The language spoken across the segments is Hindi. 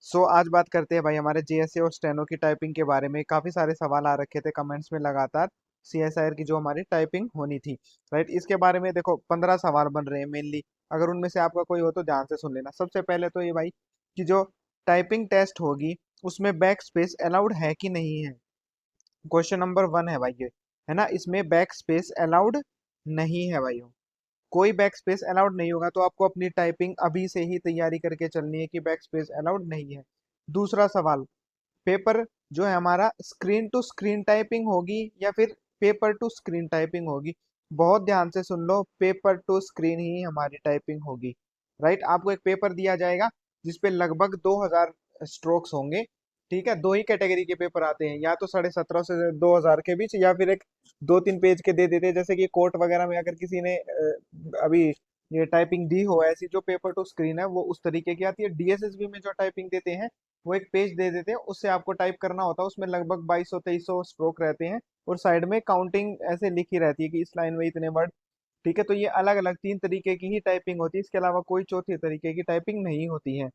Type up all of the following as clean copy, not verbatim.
आज बात करते हैं भाई हमारे जेएसए और स्टेनो की टाइपिंग के बारे में। काफी सारे सवाल आ रखे थे कमेंट्स में लगातार। सीएसआईआर की जो हमारी टाइपिंग होनी थी, राइट, इसके बारे में देखो 15 सवाल बन रहे हैं मेनली। अगर उनमें से आपका कोई हो तो ध्यान से सुन लेना। सबसे पहले तो ये भाई कि जो टाइपिंग टेस्ट होगी उसमें बैक स्पेस अलाउड है कि नहीं है। क्वेश्चन नंबर 1 है भाई ये, है ना। इसमें बैक स्पेस अलाउड नहीं है भाई। कोई बैक स्पेस अलाउड नहीं होगा तो आपको अपनी टाइपिंग अभी से ही तैयारी करके चलनी है कि बैक स्पेस अलाउड नहीं है। दूसरा सवाल, पेपर जो है हमारा स्क्रीन टू स्क्रीन टाइपिंग होगी या फिर पेपर टू स्क्रीन टाइपिंग होगी। बहुत ध्यान से सुन लो, पेपर टू स्क्रीन ही हमारी टाइपिंग होगी। राइट, आपको एक पेपर दिया जाएगा जिसपे लगभग 2000 स्ट्रोक्स होंगे। ठीक है, दो ही कैटेगरी के पेपर आते हैं, या तो 1750 से 2000 के बीच, या फिर एक 2-3 पेज के दे देते हैं। जैसे कि कोर्ट वगैरह में अगर किसी ने अभी ये टाइपिंग दी हो, ऐसी जो पेपर टू स्क्रीन है वो उस तरीके की आती है। डीएसएसबी में जो टाइपिंग देते हैं वो एक पेज दे देते हैं, उससे आपको टाइप करना होता है। उसमें लगभग 2200-2300 स्ट्रोक रहते हैं और साइड में काउंटिंग ऐसे लिखी रहती है कि इस लाइन में इतने वर्ड। ठीक है, तो ये अलग अलग 3 तरीके की ही टाइपिंग होती है, इसके अलावा कोई चौथी तरीके की टाइपिंग नहीं होती है।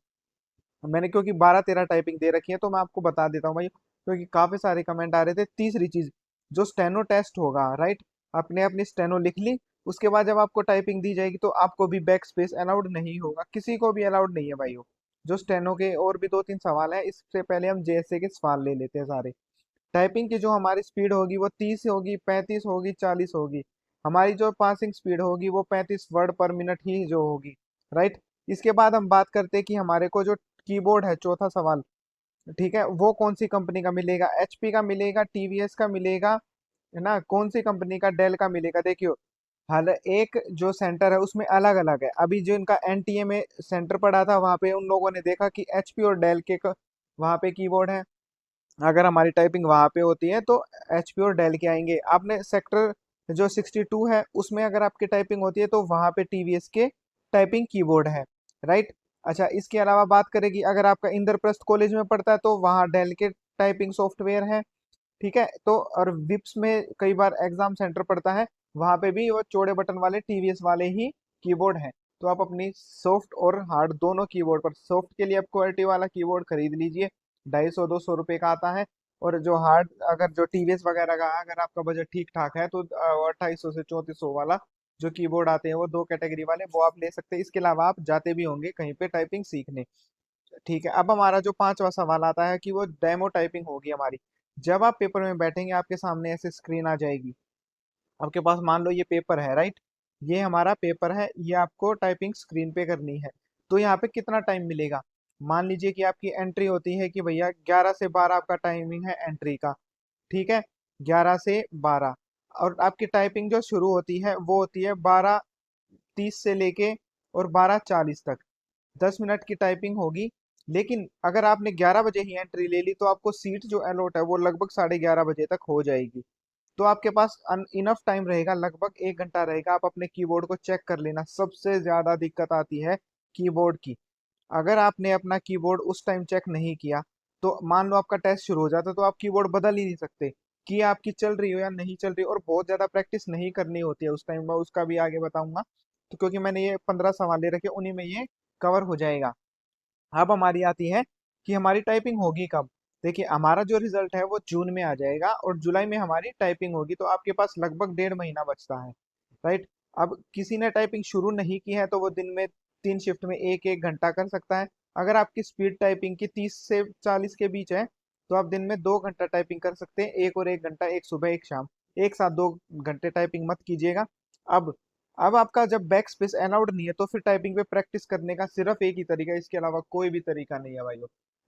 मैंने क्योंकि 12-13 टाइपिंग दे रखी है तो मैं आपको बता देता हूँ भाई, क्योंकि काफी सारे कमेंट आ रहे थे। तीसरी चीज, जो स्टेनो टेस्ट होगा, राइट, आपने अपनी स्टेनो लिख ली, उसके बाद जब आपको टाइपिंग दी जाएगी तो आपको भी बैक स्पेस अलाउड नहीं होगा, किसी को भी अलाउड नहीं है भाई। जो स्टेनो के और भी 2-3 सवाल है, इससे पहले हम जेएसए के सवाल ले लेते हैं सारे। टाइपिंग की जो हमारी स्पीड होगी वो 30 होगी, 35 होगी, 40 होगी। हमारी जो पासिंग स्पीड होगी वो 35 वर्ड पर मिनट ही जो होगी, राइट। इसके बाद हम बात करते हैं कि हमारे को जो कीबोर्ड है, चौथा सवाल, ठीक है, वो कौन सी कंपनी का मिलेगा। एचपी का मिलेगा, टीवीएस का मिलेगा, है ना, कौन सी कंपनी का, डेल का मिलेगा। देखियो, हर एक जो सेंटर है उसमें अलग अलग है। अभी जो इनका एनटीए में सेंटर पड़ा था वहां पे उन लोगों ने देखा कि एचपी और डेल के वहां पे कीबोर्ड है। अगर हमारी टाइपिंग वहां पे होती है तो एचपी और डेल के आएंगे। आपने सेक्टर जो 62 है उसमें अगर आपकी टाइपिंग होती है तो वहां पे टीवीएस के टाइपिंग कीबोर्ड है, राइट। अच्छा, इसके अलावा बात करेगी अगर आपका इंद्रप्रस्थ कॉलेज में पड़ता है तो वहाँ डेल के टाइपिंग सॉफ्टवेयर है। ठीक है, तो और विप्स में कई बार एग्जाम सेंटर पड़ता है, वहां पे भी वो चौड़े बटन वाले टीवीएस वाले ही कीबोर्ड हैं। तो आप अपनी सॉफ्ट और हार्ड दोनों कीबोर्ड पर, सॉफ्ट के लिए आप क्वालिटी वाला कीबोर्ड खरीद लीजिए, 250-200 रुपये का आता है। और जो हार्ड, अगर जो टीवीएस वगैरह का अगर आपका बजट ठीक ठाक है तो 2800 से 3400 वाला जो कीबोर्ड आते हैं वो दो कैटेगरी वाले, वो आप ले सकते हैं। इसके अलावा आप जाते भी होंगे कहीं पे टाइपिंग सीखने। ठीक है, अब हमारा जो पांचवा सवाल आता है कि वो डेमो टाइपिंग होगी हमारी। जब आप पेपर में बैठेंगे आपके सामने ऐसे स्क्रीन आ जाएगी, आपके पास मान लो ये पेपर है, राइट, ये हमारा पेपर है, ये आपको टाइपिंग स्क्रीन पे करनी है। तो यहाँ पे कितना टाइम मिलेगा। मान लीजिए कि आपकी एंट्री होती है कि भैया 11 से 12 आपका टाइमिंग है एंट्री का। ठीक है, 11 से 12। और आपकी टाइपिंग जो शुरू होती है वो होती है 12:30 से लेके और 12:40 तक, 10 मिनट की टाइपिंग होगी। लेकिन अगर आपने 11 बजे ही एंट्री ले ली तो आपको सीट जो अलॉट है वो लगभग 11:30 बजे तक हो जाएगी। तो आपके पास इनफ टाइम रहेगा, लगभग 1 घंटा रहेगा। आप अपने कीबोर्ड को चेक कर लेना। सबसे ज्यादा दिक्कत आती है कीबोर्ड की। अगर आपने अपना कीबोर्ड उस टाइम चेक नहीं किया तो मान लो आपका टेस्ट शुरू हो जाता तो आप कीबोर्ड बदल ही नहीं सकते कि आपकी चल रही हो या नहीं चल रही। और बहुत ज्यादा प्रैक्टिस नहीं करनी होती है उस टाइम, मैं उसका भी आगे बताऊंगा। तो क्योंकि मैंने ये 15 सवाल ले रखे, उन्हीं में ये कवर हो जाएगा। अब हमारी आती है कि हमारी टाइपिंग होगी कब। देखिए, हमारा जो रिजल्ट है वो जून में आ जाएगा और जुलाई में हमारी टाइपिंग होगी, तो आपके पास लगभग 1.5 महीना बचता है, राइट। अब किसी ने टाइपिंग शुरू नहीं की है तो वो दिन में 3 शिफ्ट में एक एक घंटा कर सकता है। अगर आपकी स्पीड टाइपिंग की 30 से 40 के बीच है तो आप दिन में 2 घंटा टाइपिंग कर सकते हैं, एक और एक घंटा, एक सुबह एक शाम। एक साथ 2 घंटे टाइपिंग मत कीजिएगा। अब अब आपका जब बैक स्पेस अलाउड नहीं है तो फिर टाइपिंग पे प्रैक्टिस करने का सिर्फ एक ही तरीका है, इसके अलावा कोई भी तरीका नहीं है भाइयों।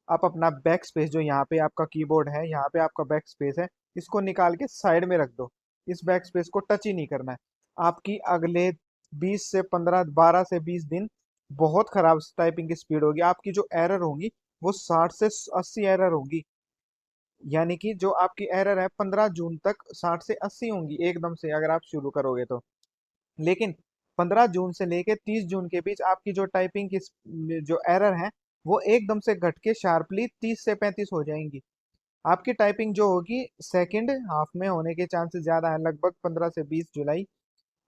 आप अपना बैक स्पेस, जो यहाँ पे आपका कीबोर्ड है, यहाँ पे आपका बैक स्पेस है, इसको निकाल के साइड में रख दो। इस बैक स्पेस को टच ही नहीं करना है। आपकी अगले 20 से 15, 12 से 20 दिन बहुत खराब टाइपिंग की स्पीड होगी। आपकी जो एरर होंगी वो 60 से 80 एरर होंगी। यानी कि जो आपकी एरर है 15 जून तक 60 से 80 होंगी एकदम से, अगर आप शुरू करोगे तो। लेकिन 15 जून से लेके 30 जून के बीच आपकी जो टाइपिंग की जो एरर है वो एकदम से घट के शार्पली 30 से 35 हो जाएंगी। आपकी टाइपिंग जो होगी सेकंड हाफ में होने के चांसेस ज्यादा है, लगभग 15 से 20 जुलाई।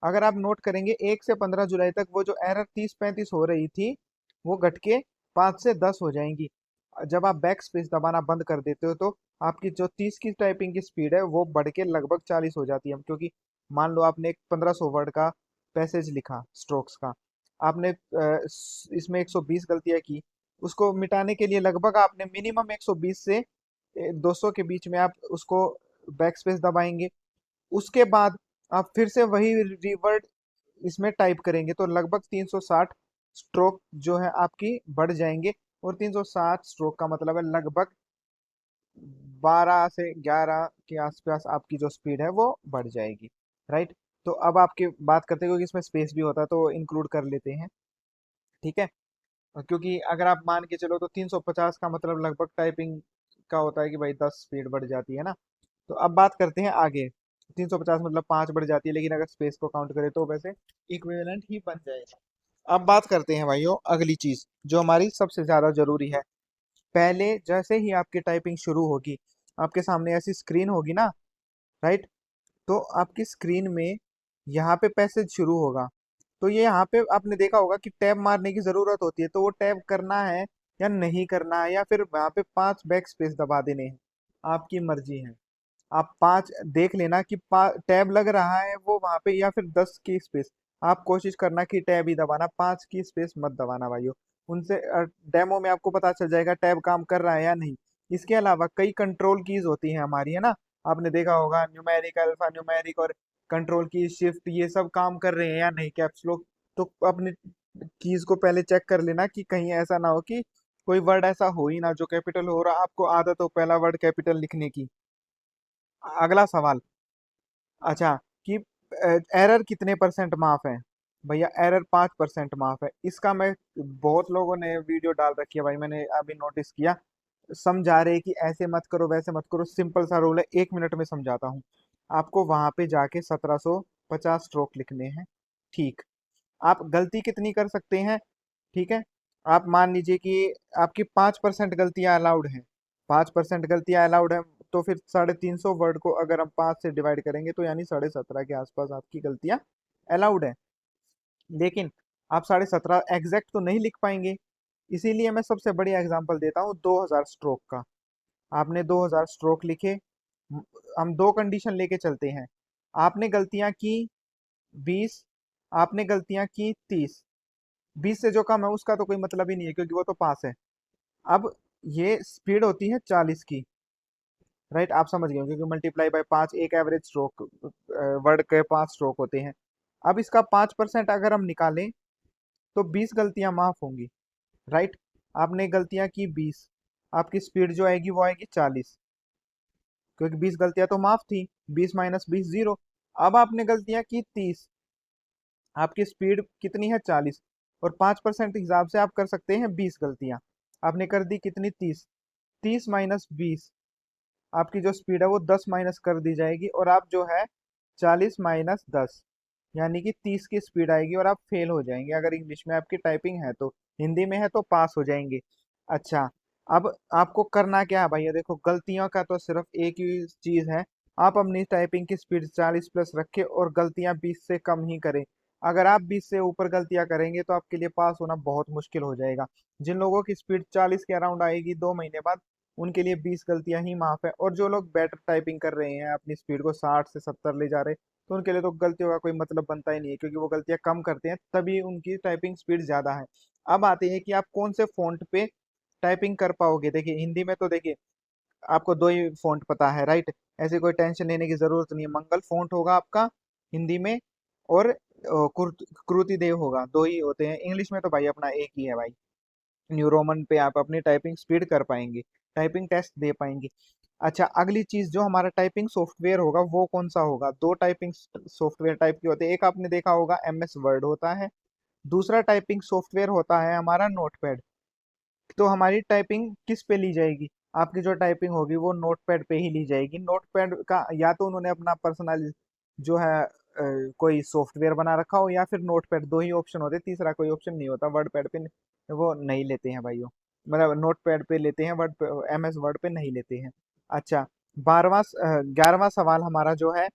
अगर आप नोट करेंगे 1 से 15 जुलाई तक वो जो एरर 30-35 हो रही थी वो घट के 5 से 10 हो जाएंगी। जब आप बैक स्पेस दबाना बंद कर देते हो तो आपकी जो 30 की टाइपिंग की स्पीड है वो बढ़ के लगभग 40 हो जाती है, क्योंकि मान लो आपने एक 1500 वर्ड का पैसेज लिखा स्ट्रोक्स का, आपने इसमें 120 गलतियां की, उसको मिटाने के लिए लगभग आपने मिनिमम 120 से 200 के बीच में आप उसको बैक स्पेस दबाएंगे। उसके बाद आप फिर से वही रीवर्ड इसमें टाइप करेंगे तो लगभग 360 स्ट्रोक जो है आपकी बढ़ जाएंगे। और 360 स्ट्रोक का मतलब है लगभग 12 से 11 के आसपास आपकी जो स्पीड है वो बढ़ जाएगी। राइट। तो अब आपकी बात करते हैं, क्योंकि इसमें स्पेस भी होता है तो इंक्लूड कर लेते हैं। ठीक है। क्योंकि अगर आप मान के चलो तो 350 का मतलब लगभग टाइपिंग का होता है कि भाई 10 स्पीड बढ़ जाती है ना। तो अब बात करते हैं आगे। 350 मतलब 5 बढ़ जाती है, लेकिन अगर स्पेस को काउंट करें तो वैसे इक्विवेलेंट ही बन जाएगा। अब बात करते हैं भाइयों अगली चीज जो हमारी सबसे ज्यादा जरूरी है। पहले जैसे ही आपकी टाइपिंग शुरू होगी, आपके सामने ऐसी स्क्रीन होगी ना। राइट। तो आपकी स्क्रीन में यहाँ पे पैसेज शुरू होगा, तो ये यहाँ पे आपने देखा होगा कि टैब मारने की जरूरत होती है, तो वो टैब करना है या नहीं करना है, या फिर वहाँ पे 5 बैक स्पेस दबा देने हैं, आपकी मर्जी है। आप 5 देख लेना कि टैब लग रहा है वो वहां पे, या फिर 10 की स्पेस। आप कोशिश करना कि टैब ही दबाना, 5 की स्पेस मत दबाना भाइयों। उनसे डेमो में आपको पता चल जाएगा टैब काम कर रहा है या नहीं। इसके अलावा कई कंट्रोल कीज होती हैं हमारी, है ना। आपने देखा होगा न्यूमेरिक, अल्फा न्यूमेरिक और कंट्रोल की शिफ्ट, ये सब काम कर रहे हैं या नहीं, कैप्स लॉक। तो अपने कीज को पहले चेक कर लेना कि कहीं ऐसा ना हो कि कोई वर्ड ऐसा हो ही ना जो कैपिटल हो रहा, आपको आदत हो पहला वर्ड कैपिटल लिखने की। अगला सवाल। अच्छा, कि एरर कितने परसेंट माफ है। भैया एरर 5% माफ है। इसका मैं बहुत लोगों ने वीडियो डाल रखी है भाई, मैंने अभी नोटिस किया। समझा रहे कि ऐसे मत करो वैसे मत करो, सिंपल सा रूल है, 1 मिनट में समझाता हूँ। आपको वहां पे जाके 1750 स्ट्रोक लिखने हैं। ठीक। आप गलती कितनी कर सकते हैं। ठीक है। आप मान लीजिए कि आपकी 5% गलतियां अलाउड हैं। 5% गलतियां अलाउड है, तो फिर 350 वर्ड को अगर हम 5 से डिवाइड करेंगे तो यानी 17.5 के आसपास आपकी गलतियां अलाउड है। लेकिन आप 17.5 एग्जैक्ट तो नहीं लिख पाएंगे। इसीलिए मैं सबसे बड़ी एग्जांपल देता हूँ 2000 स्ट्रोक का। आपने 2000 स्ट्रोक लिखे। हम दो कंडीशन लेके चलते हैं। आपने गलतियां की 20, आपने गलतियां की 30। 20 से जो कम है उसका तो कोई मतलब ही नहीं है, क्योंकि वो तो पास है। अब ये स्पीड होती है 40 की। राइट। आप समझ गए हो, क्योंकि मल्टीप्लाई बाय 5 एक एवरेज स्ट्रोक, वर्ड के 5 स्ट्रोक होते हैं। अब इसका 5% अगर हम निकालें तो 20 गलतियां माफ होंगी। राइट। आपने गलतियां की 20, आपकी स्पीड जो आएगी वो आएगी 40, क्योंकि 20 गलतियां तो माफ थी। 20 माइनस 20 0। अब आपने गलतियां की 30, आपकी स्पीड कितनी है 40, और 5% हिसाब से आप कर सकते हैं 20 गलतियां। आपने कर दी कितनी 30। 30 माइनस 20, आपकी जो स्पीड है वो 10 माइनस कर दी जाएगी, और आप जो है 40 माइनस 10 यानी कि 30 की स्पीड आएगी, और आप फेल हो जाएंगे अगर इंग्लिश में आपकी टाइपिंग है तो। हिंदी में है तो पास हो जाएंगे। अच्छा। अब आपको करना क्या है भैया, देखो गलतियों का तो सिर्फ एक ही चीज है। आप अपनी टाइपिंग की स्पीड 40 प्लस रखें और गलतियां 20 से कम ही करें। अगर आप 20 से ऊपर गलतियां करेंगे तो आपके लिए पास होना बहुत मुश्किल हो जाएगा। जिन लोगों की स्पीड 40 के अराउंड आएगी 2 महीने बाद, उनके लिए 20 गलतियां ही माफ है। और जो लोग बेटर टाइपिंग कर रहे हैं, अपनी स्पीड को 60 से 70 ले जा रहे हैं, तो उनके लिए तो गलतियों का कोई मतलब बनता ही नहीं है, क्योंकि वो गलतियां कम करते हैं तभी उनकी टाइपिंग स्पीड ज्यादा है। अब आते हैं कि आप कौन से फॉन्ट पे टाइपिंग कर पाओगे। देखिए हिंदी में तो देखिए आपको दो ही फॉन्ट पता है। राइट। ऐसे कोई टेंशन लेने की जरूरत नहीं है। मंगल फॉन्ट होगा आपका हिंदी में, और कृति देव होगा, दो ही होते हैं। इंग्लिश में तो भाई अपना एक ही है भाई। न्यू रोमन पे आप अपनी टाइपिंग स्पीड कर पाएंगे, टाइपिंग टेस्ट दे पाएंगे। अच्छा, अगली चीज जो हमारा टाइपिंग सॉफ्टवेयर होगा वो कौन सा होगा। दो टाइपिंग सॉफ्टवेयर टाइप के होते हैं। एक आपने देखा होगा MS वर्ड होता है, दूसरा टाइपिंग सॉफ्टवेयर होता है हमारा नोटपैड। तो हमारी टाइपिंग किस पे ली जाएगी। आपकी जो टाइपिंग होगी वो नोटपैड पे ही ली जाएगी। नोटपैड का या तो उन्होंने अपना पर्सनल जो है कोई सॉफ्टवेयर बना रखा हो, या फिर नोटपैड, दो ही ऑप्शन होते हैं, तीसरा कोई ऑप्शन नहीं होता। वर्ड पैड पे वो नहीं लेते हैं भाइयों, मतलब नोटपैड पे लेते हैं, वर्ड पे MS वर्ड पे नहीं लेते हैं। अच्छा। 11वां सवाल हमारा जो है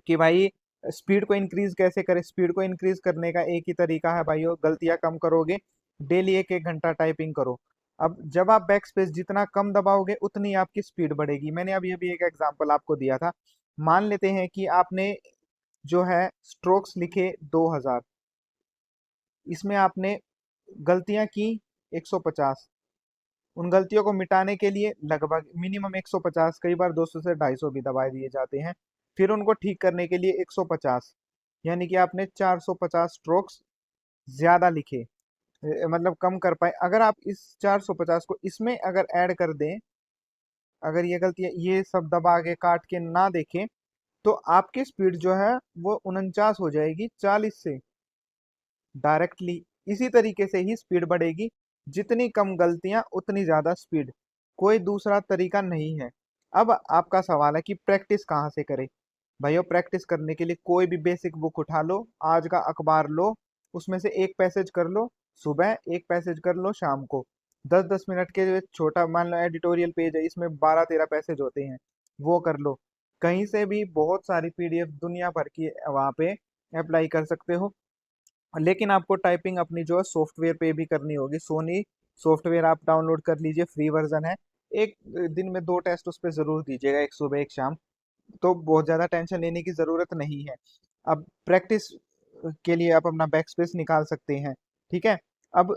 कि भाई स्पीड को इंक्रीज कैसे करें। स्पीड को इंक्रीज करने का एक ही तरीका है भाइयों, गलतियां कम करोगे, डेली 1 1 घंटा टाइपिंग करो। अब जब आप बैक स्पेस जितना कम दबाओगे उतनी आपकी स्पीड बढ़ेगी। मैंने अभी अभी एक एग्जांपल आपको दिया था। मान लेते हैं कि आपने जो है स्ट्रोक्स लिखे 2000, इसमें आपने गलतियां की 150। उन गलतियों को मिटाने के लिए लगभग मिनिमम 150, कई बार 200 से 250 भी दबा दिए जाते हैं। फिर उनको ठीक करने के लिए 150, यानी कि आपने 450 स्ट्रोक्स ज्यादा लिखे, मतलब कम कर पाए। अगर आप इस 450 को इसमें अगर ऐड कर दें, अगर ये गलतियां ये सब दबा के काट के ना देखें, तो आपकी स्पीड जो है वो 49 हो जाएगी 40 से डायरेक्टली। इसी तरीके से ही स्पीड बढ़ेगी, जितनी कम गलतियां उतनी ज्यादा स्पीड, कोई दूसरा तरीका नहीं है। अब आपका सवाल है कि प्रैक्टिस कहाँ से करें। भाइयों, प्रैक्टिस करने के लिए कोई भी बेसिक बुक उठा लो, आज का अखबार लो, उसमें से एक पैसेज कर लो सुबह, एक पैसेज कर लो शाम को। 10-10 मिनट के जो छोटा मान लो एडिटोरियल पेज है, इसमें 12-13 पैसेज होते हैं, वो कर लो। कहीं से भी बहुत सारी पीडीएफ दुनिया भर की वहां पे अप्लाई कर सकते हो। लेकिन आपको टाइपिंग अपनी जो है सॉफ्टवेयर पे भी करनी होगी। सोनी सॉफ्टवेयर आप डाउनलोड कर लीजिए, फ्री वर्जन है। एक दिन में 2 टेस्ट उस पर जरूर दीजिएगा, एक सुबह एक शाम। तो बहुत ज्यादा टेंशन लेने की जरूरत नहीं है। अब प्रैक्टिस के लिए आप अपना बैक स्पेस निकाल सकते हैं। ठीक है। अब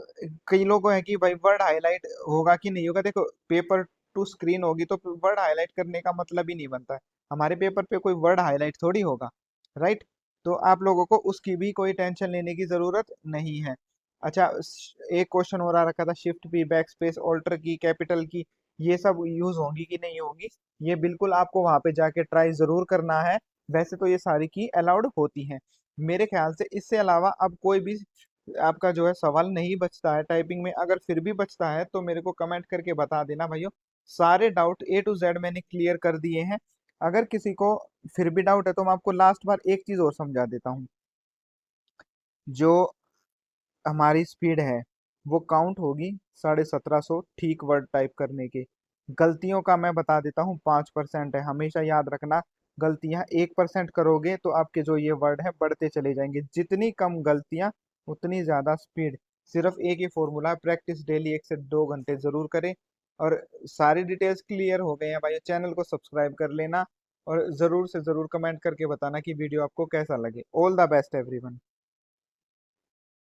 कई लोगों है कि भाई वर्ड हाईलाइट होगा कि नहीं होगा। देखो, पेपर टू स्क्रीन होगी तो वर्ड हाईलाइट करने का मतलब ही नहीं बनता है। हमारे पेपर पे कोई वर्ड हाईलाइट थोड़ी होगा, राइट। तो आप लोगों को उसकी भी कोई टेंशन लेने की जरूरत नहीं है। अच्छा, एक क्वेश्चन और आ रखा था, शिफ्ट की, बैक स्पेस, ऑल्टर की, कैपिटल की, ये सब यूज होंगी कि नहीं होंगी। ये बिल्कुल आपको वहां पे जाके ट्राई जरूर करना है। वैसे तो ये सारी की अलाउड होती हैं मेरे ख्याल से। इससे अलावा अब कोई भी आपका जो है सवाल नहीं बचता है टाइपिंग में। अगर फिर भी बचता है तो मेरे को कमेंट करके बता देना भाइयों। सारे डाउट A to Z मैंने क्लियर कर दिए हैं। अगर किसी को फिर भी डाउट है तो मैं आपको लास्ट बार एक चीज और समझा देता हूँ। जो हमारी स्पीड है वो काउंट होगी 1750 ठीक वर्ड टाइप करने के। गलतियों का मैं बता देता हूँ 5% है, हमेशा याद रखना। गलतियां 1% करोगे तो आपके जो ये वर्ड है बढ़ते चले जाएंगे। जितनी कम गलतियां उतनी ज्यादा स्पीड। सिर्फ एक ही फॉर्मूला है, प्रैक्टिस डेली 1 से 2 घंटे जरूर करें। और सारी डिटेल्स क्लियर हो गए हैं भाई, चैनल को सब्सक्राइब कर लेना। और जरूर से जरूर कमेंट करके बताना कि वीडियो आपको कैसा लगे। All the best everyone.